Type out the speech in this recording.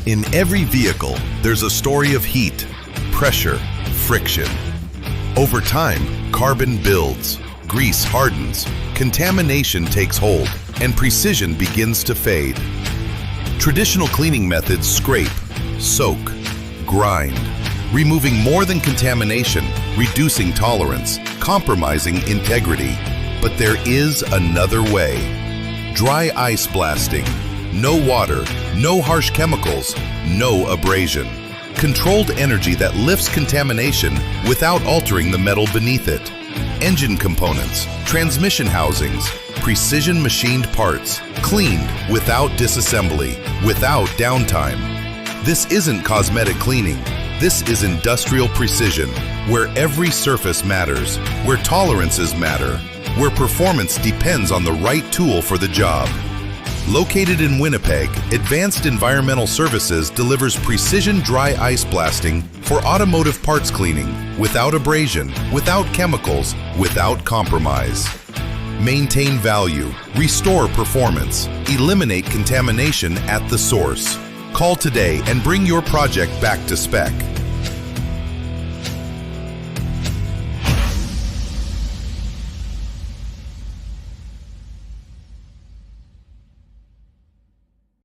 In every vehicle, there's a story of heat, pressure, friction. Over time, carbon builds, grease hardens, contamination takes hold, and precision begins to fade. Traditional cleaning methods scrape, soak, grind, removing more than contamination, reducing tolerance, compromising integrity. But there is another way. Dry ice blasting. No water, no harsh chemicals, no abrasion. Controlled energy that lifts contamination without altering the metal beneath it. Engine components, transmission housings, precision machined parts, cleaned without disassembly, without downtime. This isn't cosmetic cleaning. This is industrial precision, where every surface matters, where tolerances matter, where performance depends on the right tool for the job. Located in Winnipeg, Advanced Environmental Services delivers precision dry ice blasting for automotive parts cleaning, without abrasion, without chemicals, without compromise. Maintain value, restore performance, eliminate contamination at the source. Call today and bring your project back to spec.